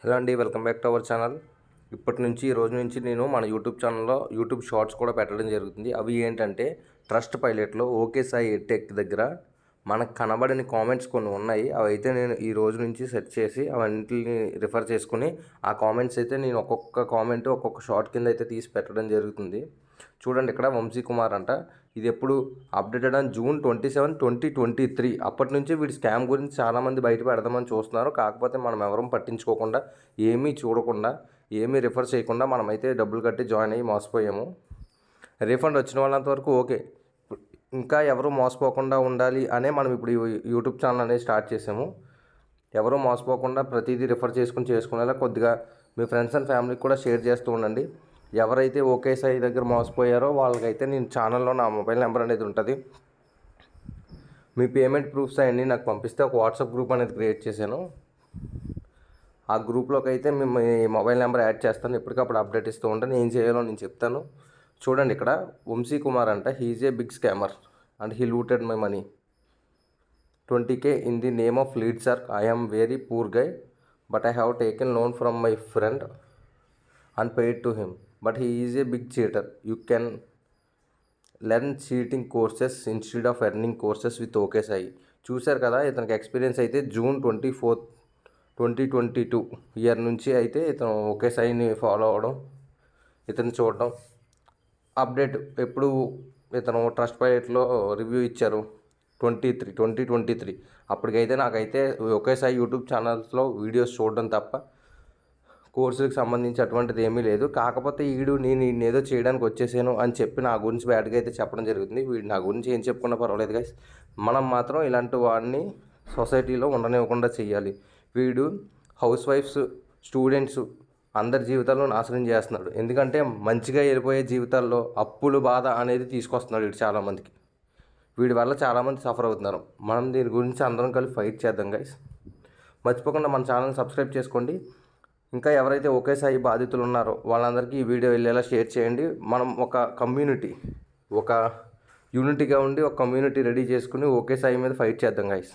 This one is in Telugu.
హలో అండి, welcome back to our channel. ఇప్పటి నుంచి ఈ రోజు నుంచి నేను మన యూట్యూబ్ ఛానల్లో యూట్యూబ్ షార్ట్స్ కూడా పెట్టడం జరుగుతుంది. అవి ఏంటంటే ట్రస్ట్ పైలట్లో ఓకే సాయి ఎట్టెక్ దగ్గర మనకు కనబడని కామెంట్స్ కొన్ని ఉన్నాయి. అవి అయితే నేను ఈ రోజు నుంచి సెర్చ్ చేసి అవన్నిటిని రిఫర్ చేసుకుని ఆ కామెంట్స్ అయితే నేను ఒక్కొక్క కామెంట్ ఒక్కొక్క షార్ట్ కింద అయితే తీసి పెట్టడం జరుగుతుంది. చూడండి, ఇక్కడ వంశీ కుమార్ అంట. ఇది ఎప్పుడు అప్డేటెడ్ అని జూన్ 27, 2023. అప్పటి నుంచి వీడి స్కామ్ గురించి చాలామంది బయట పెడదామని చూస్తున్నారు. కాకపోతే మనం ఎవరం పట్టించుకోకుండా, ఏమీ చూడకుండా, ఏమీ రిఫర్ చేయకుండా మనమైతే డబ్బులు కట్టి జాయిన్ అయ్యి మోసపోయాము. రీఫండ్ వచ్చిన వాళ్ళంత వరకు ఓకే. ఇంకా ఎవరు మోసపోకుండా ఉండాలి అనే మనం ఇప్పుడు యూట్యూబ్ ఛానల్ అనేది స్టార్ట్ చేసాము. ఎవరు మోసపోకుండా ప్రతిదీ రిఫర్ చేసుకునేలా కొద్దిగా మీ ఫ్రెండ్స్ అండ్ ఫ్యామిలీకి కూడా షేర్ చేస్తూ ఉండండి. ఎవరైతే ఓకే సాయి దగ్గర మోసపోయారో వాళ్ళకైతే నేను ఛానల్లో నా మొబైల్ నెంబర్ అనేది ఉంటుంది. మీ పేమెంట్ ప్రూఫ్స్ అవన్నీ నాకు పంపిస్తే ఒక వాట్సాప్ గ్రూప్ అనేది క్రియేట్ చేశాను. ఆ గ్రూప్లోకి అయితే మేము మొబైల్ నెంబర్ యాడ్ చేస్తాను. ఎప్పటికప్పుడు అప్డేట్ ఇస్తూ ఉంటాను. ఏం చేయాలో నేను చెప్తాను. చూడండి, ఇక్కడ వంశీ కుమార్ అంట. He is a big scammer and he looted my money 20K in the name of lead sir. I am very poor guy but I have taken loan from my friend and paid to him, but he is a big cheater. You can learn cheating courses instead of earning courses with OK Sai. చూశారు కదా, ఇతనికి ఎక్స్పీరియన్స్ అయితే June 24, 2022 ఇయర్ నుంచి అయితే ఇతను ఓకే సాయిని ఫాలో అవ్వడం, ఇతను చూడడం. అప్డేట్ ఎప్పుడు ఇతను ట్రస్ట్ పైలట్లో రివ్యూ ఇచ్చారు 2023. అప్పటికైతే నాకైతే ఓకే సాయి యూట్యూబ్ ఛానల్స్లో వీడియోస్ చూడడం తప్ప కోర్సులకు సంబంధించి అటువంటిది ఏమీ లేదు. కాకపోతే నేను ఏదో చేయడానికి వచ్చేసాను అని చెప్పి నా గురించి బ్యాడ్గా అయితే చెప్పడం జరుగుతుంది. వీడు నా గురించి ఏం చెప్పుకున్నా పర్వాలేదు గైస్. మనం మాత్రం ఇలాంటి వాడిని సొసైటీలో ఉండనివ్వకుండా చేయాలి. వీడు హౌస్ వైఫ్స్, స్టూడెంట్స్ అందరి జీవితాలను నాశనం చేస్తున్నాడు. ఎందుకంటే మంచిగా వెళ్ళిపోయే జీవితాల్లో అప్పులు బాధ అనేది తీసుకొస్తున్నాడు వీడు చాలామందికి. వీడి వల్ల చాలామంది సఫర్ అవుతున్నారు. మనం దీని గురించి అందరం కలిసి ఫైట్ చేద్దాం గైస్. మర్చిపోకుండా మన ఛానల్ సబ్స్క్రైబ్ చేసుకోండి. ఇంకా ఎవరైతే ఓకే సాయి బాధితులు ఉన్నారో వాళ్ళందరికీ ఈ వీడియో వెళ్ళేలా షేర్ చేయండి. మనం ఒక యూనిటీగా ఉండి ఒక కమ్యూనిటీ రెడీ చేసుకుని ఓకే సాయి మీద ఫైట్ చేద్దాం గైస్.